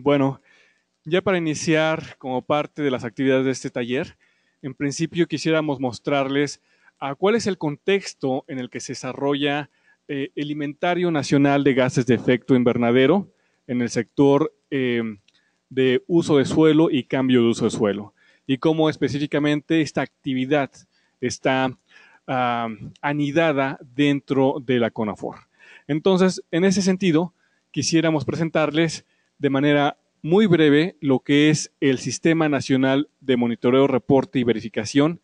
Bueno, ya para iniciar como parte de las actividades de este taller, en principio quisiéramos mostrarles cuál es el contexto en el que se desarrolla el Inventario Nacional de Gases de Efecto Invernadero en el sector de uso de suelo y cambio de uso de suelo, y cómo específicamente esta actividad está anidada dentro de la CONAFOR. Entonces, en ese sentido, quisiéramos presentarles de manera muy breve lo que es el Sistema Nacional de Monitoreo, Reporte y Verificación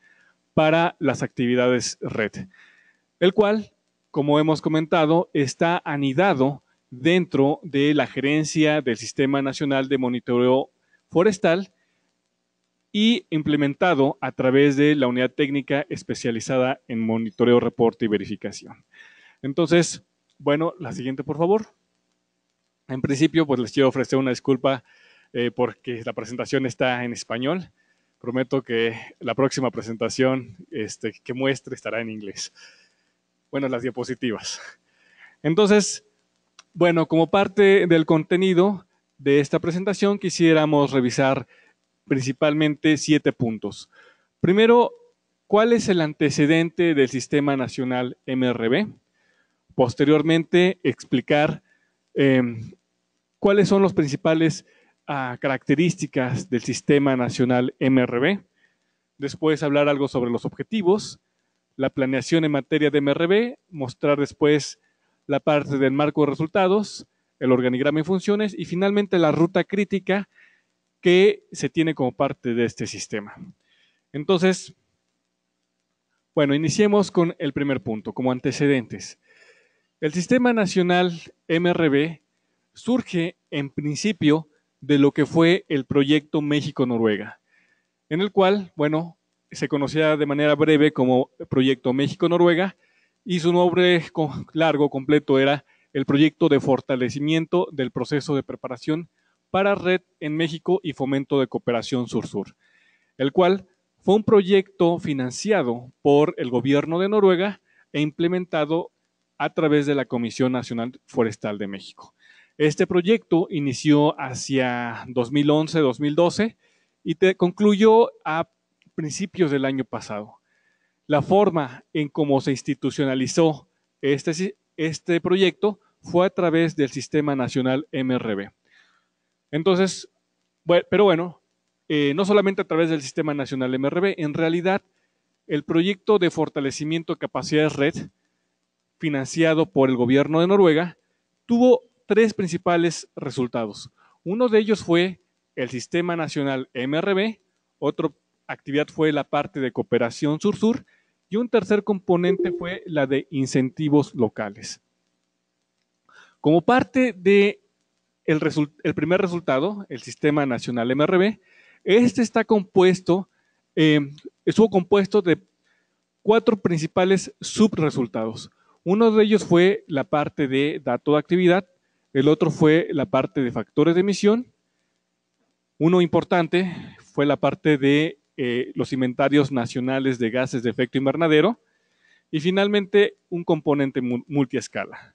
para las actividades red, el cual, como hemos comentado, está anidado dentro de la gerencia del Sistema Nacional de Monitoreo Forestal y implementado a través de la Unidad Técnica Especializada en Monitoreo, Reporte y Verificación. Entonces, bueno, la siguiente, por favor. En principio, pues les quiero ofrecer una disculpa porque la presentación está en español. Prometo que la próxima presentación que muestre estará en inglés. Bueno, las diapositivas. Entonces, bueno, como parte del contenido de esta presentación, quisiéramos revisar principalmente 7 puntos. Primero, ¿cuál es el antecedente del Sistema Nacional MRV? Posteriormente, explicar cuáles son las principales características del Sistema Nacional MRV. Después, hablar algo sobre los objetivos, la planeación en materia de MRV, mostrar después la parte del marco de resultados, el organigrama y funciones y finalmente la ruta crítica que se tiene como parte de este sistema. Entonces, bueno, iniciemos con el primer punto, como antecedentes. El Sistema Nacional MRV surge en principio de lo que fue el proyecto México-Noruega, en el cual, bueno, se conocía de manera breve como Proyecto México-Noruega y su nombre largo, completo, era el Proyecto de Fortalecimiento del Proceso de Preparación para Red en México y Fomento de Cooperación Sur-Sur, el cual fue un proyecto financiado por el gobierno de Noruega e implementado a través de la Comisión Nacional Forestal de México. Este proyecto inició hacia 2011-2012 y concluyó a principios del año pasado. La forma en cómo se institucionalizó este proyecto fue a través del Sistema Nacional MRV. Entonces, pero bueno, no solamente a través del Sistema Nacional MRV, en realidad el proyecto de fortalecimiento de capacidades red, financiado por el gobierno de Noruega, tuvo 3 principales resultados. Uno de ellos fue el Sistema Nacional MRV, otra actividad fue la parte de cooperación sur-sur y un tercer componente fue la de incentivos locales. Como parte de el primer resultado, el Sistema Nacional MRV, está compuesto, estuvo compuesto de 4 principales subresultados. Uno de ellos fue la parte de dato de actividad, el otro fue la parte de factores de emisión, uno importante fue la parte de los inventarios nacionales de gases de efecto invernadero y finalmente un componente multiescala.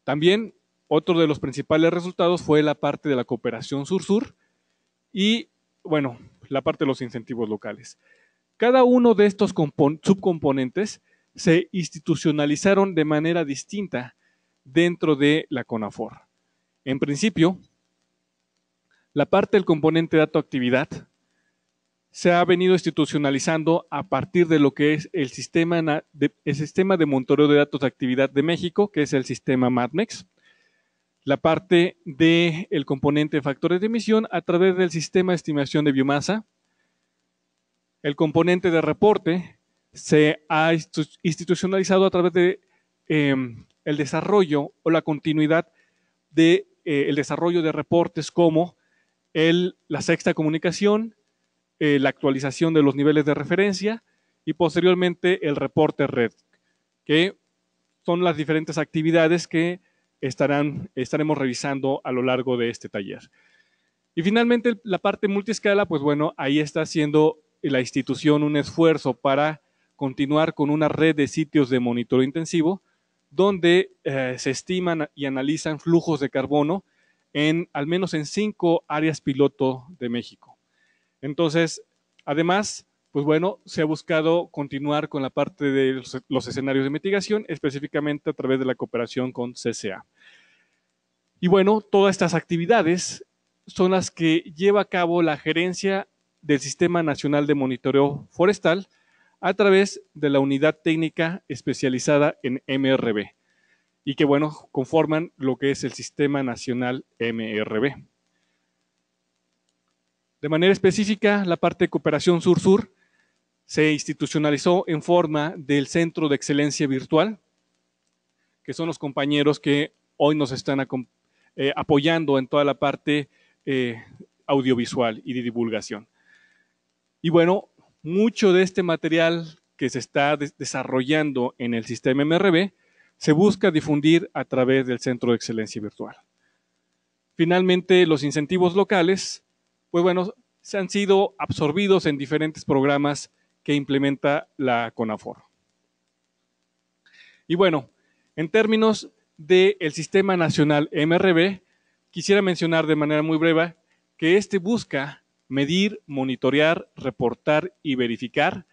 También otro de los principales resultados fue la parte de la cooperación sur-sur y, bueno, la parte de los incentivos locales. Cada uno de estos subcomponentes se institucionalizaron de manera distinta dentro de la CONAFOR. En principio, la parte del componente dato-actividad se ha venido institucionalizando a partir de lo que es el sistema de monitoreo de datos de actividad de México, que es el sistema MADMEX. La parte del componente de factores de emisión a través del sistema de estimación de biomasa. El componente de reporte se ha institucionalizado a través de el desarrollo o la continuidad de el desarrollo de reportes como la sexta comunicación, la actualización de los niveles de referencia y posteriormente el reporte red, que son las diferentes actividades que estaremos revisando a lo largo de este taller. Y finalmente la parte multiescala, pues bueno, ahí está haciendo la institución un esfuerzo para continuar con una red de sitios de monitoreo intensivo donde se estiman y analizan flujos de carbono al menos en 5 áreas piloto de México. Entonces, además, pues bueno, se ha buscado continuar con la parte de los escenarios de mitigación, específicamente a través de la cooperación con CCA. Y bueno, todas estas actividades son las que lleva a cabo la gerencia del Sistema Nacional de Monitoreo Forestal a través de la Unidad Técnica Especializada en MRB y que, bueno, conforman lo que es el Sistema Nacional MRB. De manera específica, la parte de cooperación sur-sur se institucionalizó en forma del Centro de Excelencia Virtual, que son los compañeros que hoy nos están apoyando en toda la parte audiovisual y de divulgación. Y bueno, mucho de este material que se está desarrollando en el sistema MRB se busca difundir a través del Centro de Excelencia Virtual. Finalmente, los incentivos locales, pues bueno, se han sido absorbidos en diferentes programas que implementa la CONAFOR. Y bueno, en términos del Sistema Nacional MRB, quisiera mencionar de manera muy breve que este busca medir, monitorear, reportar y verificar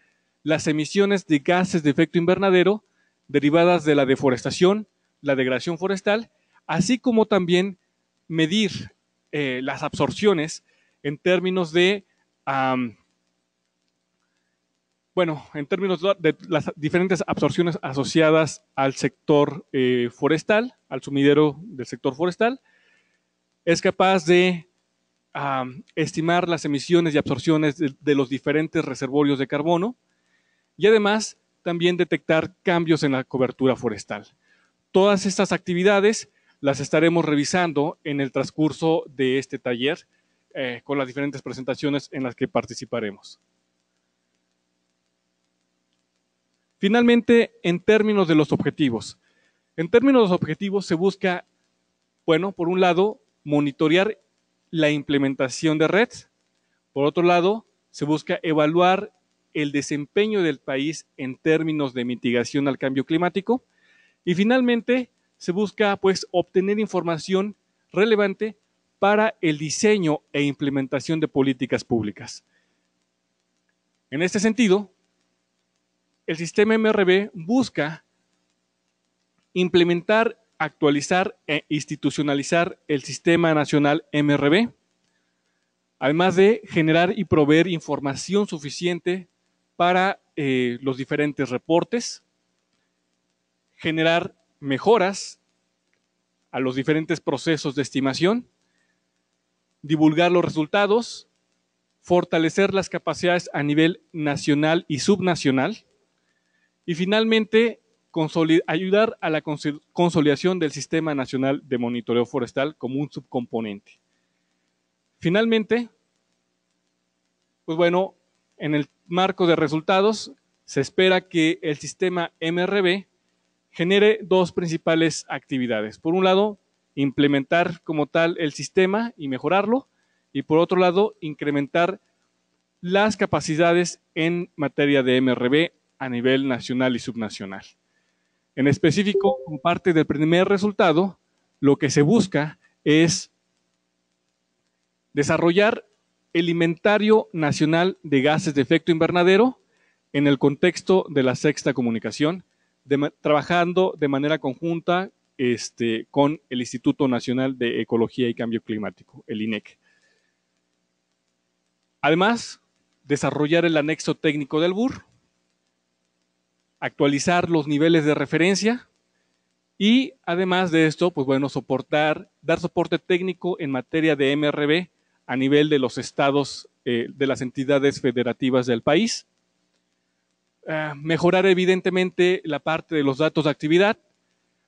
las emisiones de gases de efecto invernadero derivadas de la deforestación, la degradación forestal, así como también medir las absorciones en términos de en términos de las diferentes absorciones asociadas al sector forestal, al sumidero del sector forestal, es capaz de estimar las emisiones y absorciones de los diferentes reservorios de carbono y además también detectar cambios en la cobertura forestal. Todas estas actividades las estaremos revisando en el transcurso de este taller con las diferentes presentaciones en las que participaremos. Finalmente, en términos de los objetivos. En términos de los objetivos se busca, bueno, por un lado, monitorear la implementación de red. Por otro lado, se busca evaluar el desempeño del país en términos de mitigación al cambio climático. Y finalmente, se busca pues obtener información relevante para el diseño e implementación de políticas públicas. En este sentido, el sistema MRB busca implementar, actualizar e institucionalizar el sistema nacional MRB, además de generar y proveer información suficiente para los diferentes reportes, generar mejoras a los diferentes procesos de estimación, divulgar los resultados, fortalecer las capacidades a nivel nacional y subnacional y finalmente ayudar a la consolidación del Sistema Nacional de Monitoreo Forestal como un subcomponente. Finalmente, pues bueno, en el marco de resultados se espera que el sistema MRB genere dos principales actividades. Por un lado, implementar como tal el sistema y mejorarlo, y por otro lado, incrementar las capacidades en materia de MRB a nivel nacional y subnacional. En específico, como parte del primer resultado, lo que se busca es desarrollar el inventario nacional de gases de efecto invernadero en el contexto de la sexta comunicación, trabajando de manera conjunta con el Instituto Nacional de Ecología y Cambio Climático, el INEC. Además, desarrollar el anexo técnico del BUR, actualizar los niveles de referencia y además de esto, pues bueno, dar soporte técnico en materia de MRB a nivel de los estados, de las entidades federativas del país. Mejorar evidentemente la parte de los datos de actividad,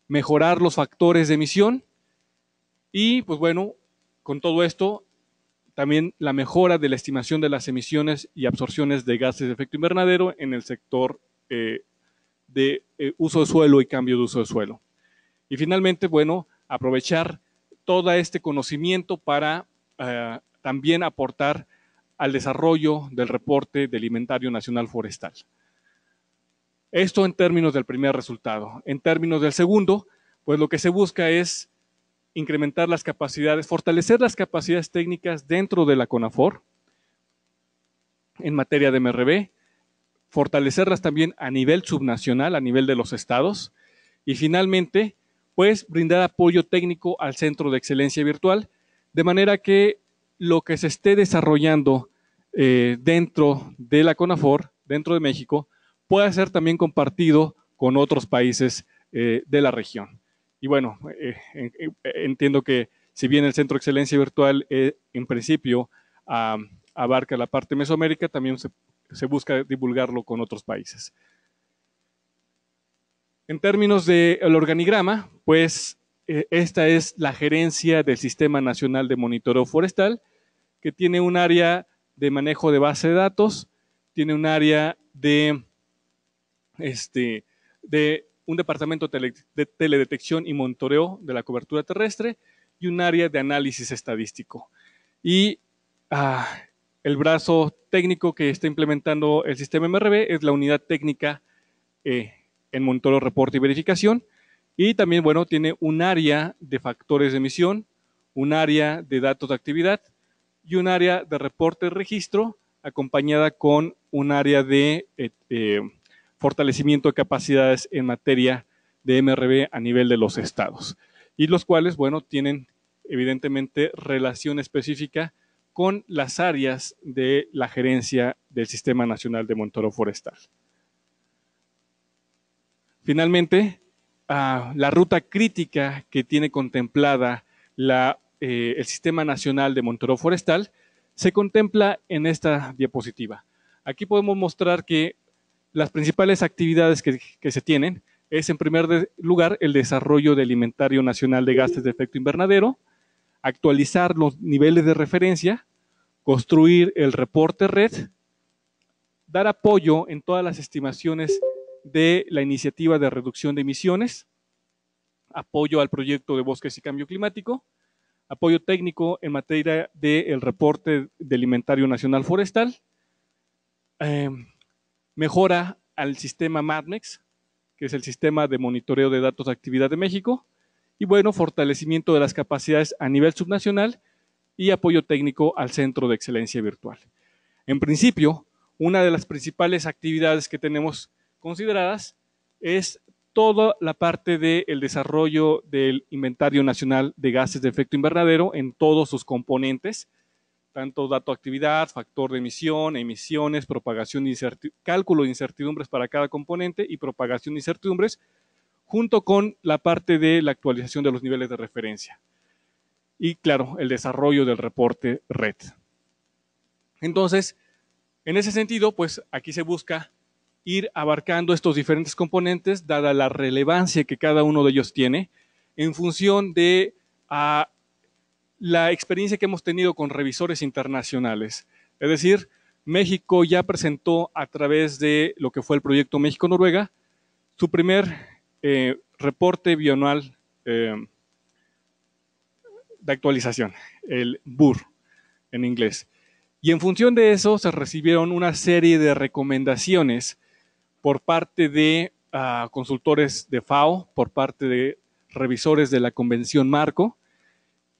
mejorar los factores de emisión y pues bueno, con todo esto también la mejora de la estimación de las emisiones y absorciones de gases de efecto invernadero en el sector de uso de suelo y cambio de uso de suelo. Y finalmente, bueno, aprovechar todo este conocimiento para también aportar al desarrollo del reporte del Inventario Nacional Forestal. Esto en términos del primer resultado. En términos del segundo, pues lo que se busca es incrementar las capacidades, fortalecer las capacidades técnicas dentro de la CONAFOR en materia de MRV, fortalecerlas también a nivel subnacional, a nivel de los estados, y finalmente, pues brindar apoyo técnico al Centro de Excelencia Virtual, de manera que lo que se esté desarrollando dentro de la CONAFOR, dentro de México, pueda ser también compartido con otros países de la región. Y bueno, entiendo que si bien el Centro de Excelencia Virtual en principio abarca la parte Mesoamérica, también se busca divulgarlo con otros países. En términos del organigrama, pues esta es la gerencia del Sistema Nacional de Monitoreo Forestal, que tiene un área de manejo de base de datos, tiene un área de un departamento de teledetección y monitoreo de la cobertura terrestre y un área de análisis estadístico. Y el brazo técnico que está implementando el sistema MRV es la unidad técnica en monitoreo, reporte y verificación. Y también, bueno, tiene un área de factores de emisión, un área de datos de actividad y un área de reporte y registro, acompañada con un área de fortalecimiento de capacidades en materia de MRV a nivel de los estados. Y los cuales, bueno, tienen evidentemente relación específica con las áreas de la gerencia del Sistema Nacional de Monitoreo Forestal. Finalmente, la ruta crítica que tiene contemplada el Sistema Nacional de Monitoreo Forestal se contempla en esta diapositiva. Aquí podemos mostrar que las principales actividades que se tienen es, en primer lugar, el desarrollo del Inventario Nacional de Gases de Efecto Invernadero, actualizar los niveles de referencia, construir el reporte red, dar apoyo en todas las estimaciones de la iniciativa de reducción de emisiones, apoyo al proyecto de bosques y cambio climático, apoyo técnico en materia del reporte del Inventario Nacional Forestal, mejora al sistema MADMEX, que es el Sistema de Monitoreo de Datos de Actividad de México, y bueno, fortalecimiento de las capacidades a nivel subnacional y apoyo técnico al Centro de Excelencia Virtual. En principio, una de las principales actividades que tenemos consideradas es toda la parte del desarrollo del Inventario Nacional de Gases de Efecto Invernadero en todos sus componentes, tanto dato de actividad, factor de emisión, emisiones, propagación de cálculo de incertidumbres para cada componente y propagación de incertidumbres, junto con la parte de la actualización de los niveles de referencia. Y claro, el desarrollo del reporte red. Entonces, en ese sentido, pues aquí se busca ir abarcando estos diferentes componentes, dada la relevancia que cada uno de ellos tiene, en función de la experiencia que hemos tenido con revisores internacionales. Es decir, México ya presentó a través de lo que fue el proyecto México-Noruega su primer reporte bianual de actualización, el BUR en inglés. Y en función de eso se recibieron una serie de recomendaciones por parte de consultores de FAO, por parte de revisores de la Convención Marco,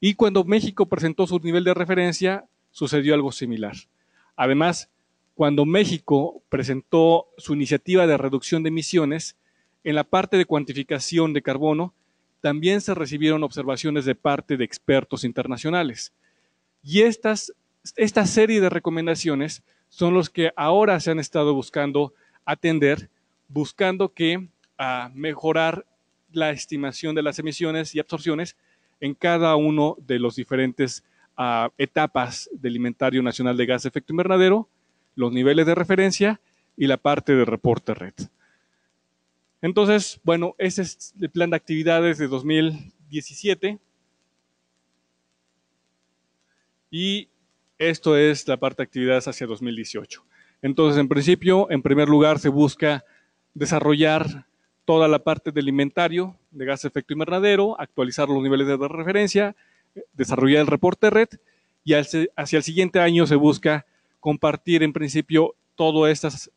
y cuando México presentó su nivel de referencia, sucedió algo similar. Además, cuando México presentó su iniciativa de reducción de emisiones, en la parte de cuantificación de carbono, también se recibieron observaciones de parte de expertos internacionales. Y esta serie de recomendaciones son los que ahora se han estado buscando atender, buscando que mejorar la estimación de las emisiones y absorciones en cada uno de los diferentes etapas del Inventario Nacional de Gases de Efecto Invernadero, los niveles de referencia y la parte de reporte red. Entonces, bueno, ese es el plan de actividades de 2017 y esto es la parte de actividades hacia 2018. Entonces, en principio, en primer lugar, se busca desarrollar toda la parte del inventario de gases de efecto invernadero, actualizar los niveles de referencia, desarrollar el reporte red y hacia el siguiente año se busca compartir en principio todas estas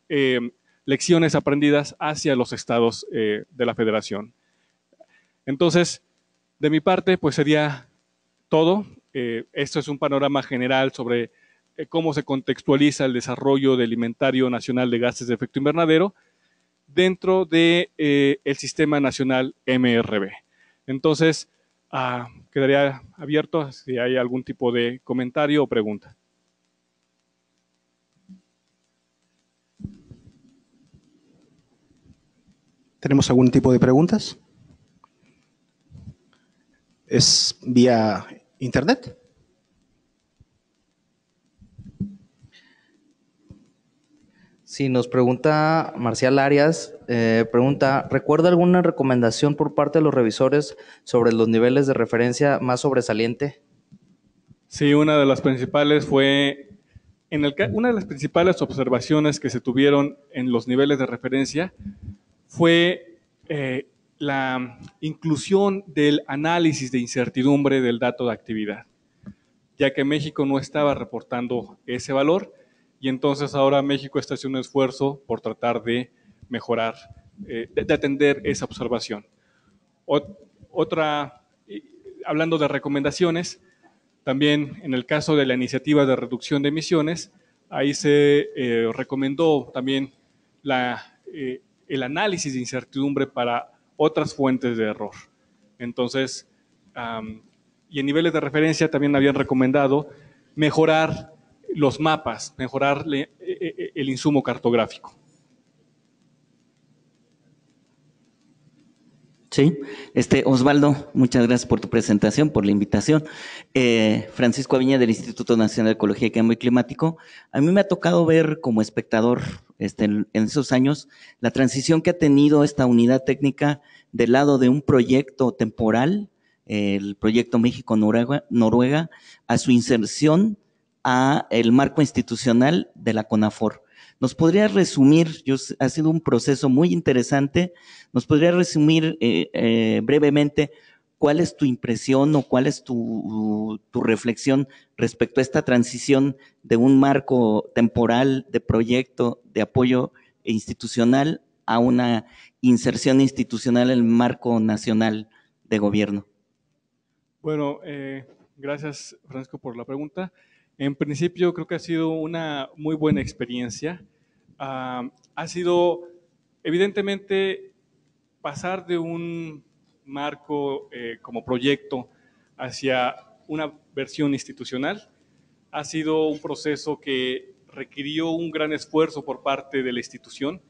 lecciones aprendidas hacia los estados de la federación. Entonces, De mi parte, pues sería todo. Esto es un panorama general sobre cómo se contextualiza el desarrollo del Inventario Nacional de Gases de Efecto Invernadero dentro de, el Sistema Nacional MRV. Entonces, quedaría abierto si hay algún tipo de comentario o pregunta. ¿Tenemos algún tipo de preguntas? ¿Es vía internet? Sí, nos pregunta Marcial Arias, pregunta, ¿recuerda alguna recomendación por parte de los revisores sobre los niveles de referencia más sobresaliente? Sí, una de las principales fue, una de las principales observaciones que se tuvieron en los niveles de referencia fue la inclusión del análisis de incertidumbre del dato de actividad, ya que México no estaba reportando ese valor y entonces ahora México está haciendo un esfuerzo por tratar de mejorar, de atender esa observación. Otra, hablando de recomendaciones, también en el caso de la iniciativa de reducción de emisiones, ahí se recomendó también el análisis de incertidumbre para otras fuentes de error. Entonces, y en niveles de referencia también habían recomendado mejorar los mapas, mejorar el insumo cartográfico. Sí, Osvaldo, muchas gracias por tu presentación, por la invitación. Francisco Aviña del Instituto Nacional de Ecología y Cambio Climático. A mí me ha tocado ver como espectador en esos años la transición que ha tenido esta unidad técnica del lado de un proyecto temporal, el proyecto México-Noruega, a su inserción a el marco institucional de la CONAFOR. ¿Nos podrías resumir? Ha sido un proceso muy interesante. ¿Nos podrías resumir brevemente cuál es tu impresión o cuál es tu reflexión respecto a esta transición de un marco temporal de proyecto de apoyo institucional a una inserción institucional en el marco nacional de gobierno? Bueno, gracias Francisco por la pregunta. En principio creo que ha sido una muy buena experiencia. Ha sido evidentemente pasar de un marco como proyecto hacia una versión institucional. Ha sido un proceso que requirió un gran esfuerzo por parte de la institución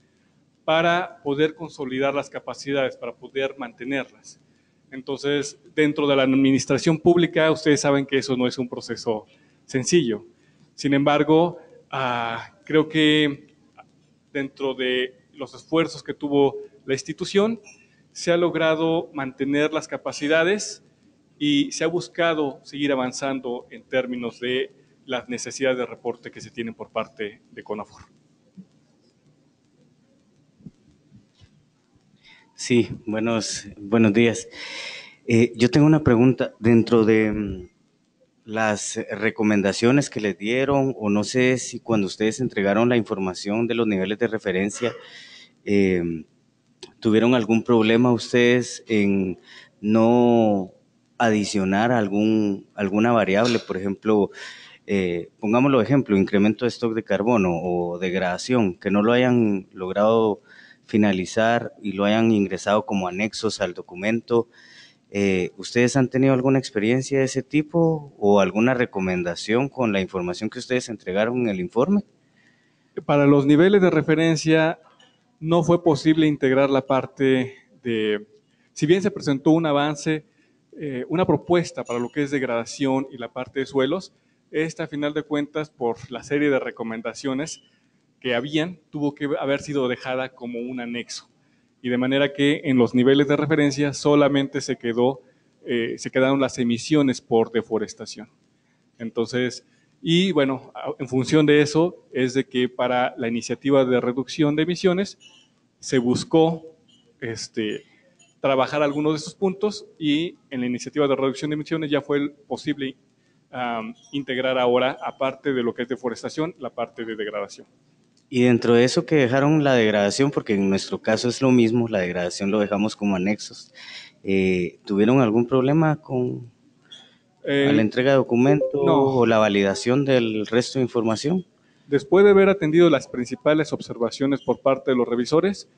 para poder consolidar las capacidades, para poder mantenerlas. Entonces, dentro de la administración pública, ustedes saben que eso no es un proceso sencillo. Sin embargo, creo que dentro de los esfuerzos que tuvo la institución, se ha logrado mantener las capacidades y se ha buscado seguir avanzando en términos de las necesidades de reporte que se tienen por parte de CONAFOR. Sí, buenos días. Yo tengo una pregunta dentro de las recomendaciones que les dieron, o no sé si cuando ustedes entregaron la información de los niveles de referencia, ¿tuvieron algún problema ustedes en no adicionar alguna variable? Por ejemplo, pongámoslo de ejemplo, incremento de stock de carbono o degradación, que no lo hayan logrado finalizar y lo hayan ingresado como anexos al documento. ¿Ustedes han tenido alguna experiencia de ese tipo o alguna recomendación con la información que ustedes entregaron en el informe? Para los niveles de referencia no fue posible integrar la parte de, si bien se presentó un avance, una propuesta para lo que es degradación y la parte de suelos, esta a final de cuentas por la serie de recomendaciones que habían, tuvo que haber sido dejada como un anexo. Y de manera que en los niveles de referencia solamente se quedaron las emisiones por deforestación. Entonces, y bueno, en función de eso es de que para la iniciativa de reducción de emisiones se buscó trabajar algunos de esos puntos y en la iniciativa de reducción de emisiones ya fue posible integrar ahora, aparte de lo que es deforestación, la parte de degradación. Y dentro de eso que dejaron la degradación, porque en nuestro caso es lo mismo, la degradación lo dejamos como anexos, ¿tuvieron algún problema con a la Eh, entrega de documento no, o la validación del resto de información? después de haber atendido las principales observaciones por parte de los revisores,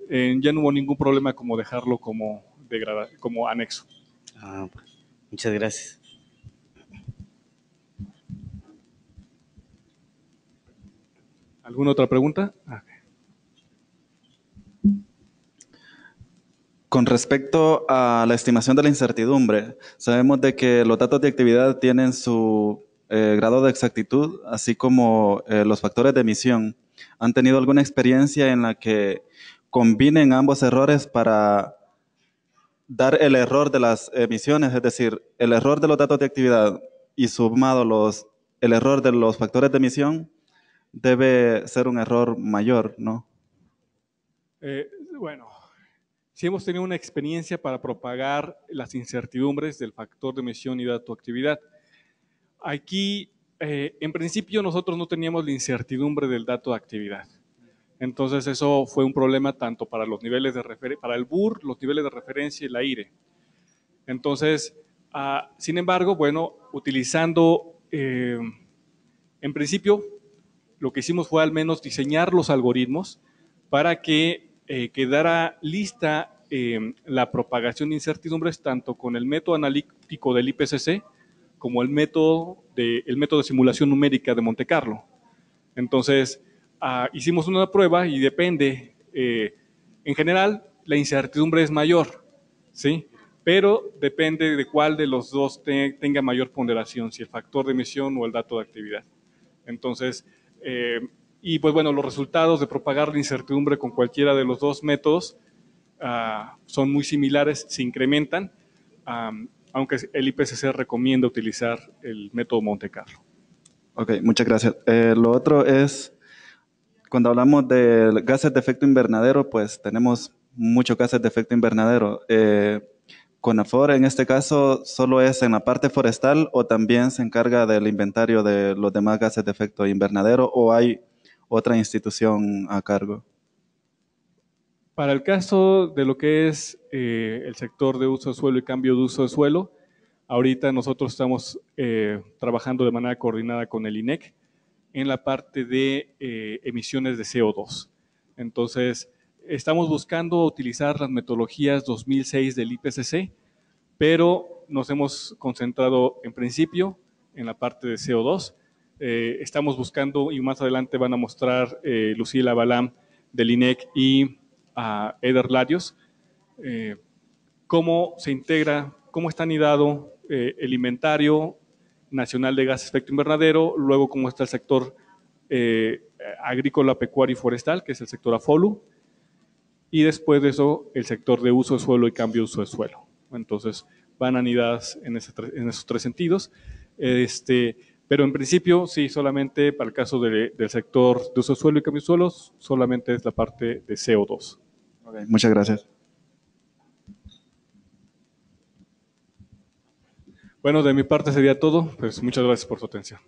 ya no hubo ningún problema como dejarlo como anexo. Ah, muchas gracias. ¿Alguna otra pregunta? Con respecto a la estimación de la incertidumbre, sabemos de que los datos de actividad tienen su grado de exactitud, así como los factores de emisión. ¿Han tenido alguna experiencia en la que combinen ambos errores para dar el error de las emisiones, es decir, el error de los datos de actividad y sumado el error de los factores de emisión debe ser un error mayor, ¿no? Bueno, sí hemos tenido una experiencia para propagar las incertidumbres del factor de emisión y dato actividad. Aquí, en principio, nosotros no teníamos la incertidumbre del dato de actividad. Entonces, eso fue un problema tanto para los niveles de para el BUR, los niveles de referencia y el AIRE. Entonces, sin embargo, bueno, utilizando, en principio, lo que hicimos fue al menos diseñar los algoritmos para que quedara lista la propagación de incertidumbres tanto con el método analítico del IPCC como el método de simulación numérica de Monte Carlo. Entonces, hicimos una prueba y depende, en general, la incertidumbre es mayor, ¿sí? Pero depende de cuál de los dos tenga mayor ponderación, si el factor de emisión o el dato de actividad. Entonces, y pues bueno, los resultados de propagar la incertidumbre con cualquiera de los dos métodos son muy similares, se incrementan, aunque el IPCC recomienda utilizar el método Monte Carlo. Ok, muchas gracias. Lo otro es, cuando hablamos de gases de efecto invernadero, pues tenemos muchos gases de efecto invernadero. ¿CONAFOR en este caso solo es en la parte forestal o también se encarga del inventario de los demás gases de efecto invernadero o hay otra institución a cargo? Para el caso de lo que es el sector de uso de suelo y cambio de uso de suelo, ahorita nosotros estamos trabajando de manera coordinada con el INEC en la parte de emisiones de CO2. Entonces, estamos buscando utilizar las metodologías 2006 del IPCC, pero nos hemos concentrado en principio en la parte de CO2. Estamos buscando, y más adelante van a mostrar Lucila Balam del INEC y Eder Larios, cómo se integra, cómo está anidado el inventario nacional de gases de efecto invernadero, luego cómo está el sector agrícola, pecuario y forestal, que es el sector AFOLU, y después de eso el sector de uso de suelo y cambio de uso de suelo. Entonces van anidadas en esos tres sentidos. Pero en principio, sí, solamente para el caso del sector de uso de suelo y cambio de suelos, solamente es la parte de CO2. Okay, muchas gracias. Bueno, de mi parte sería todo. Pues muchas gracias por su atención.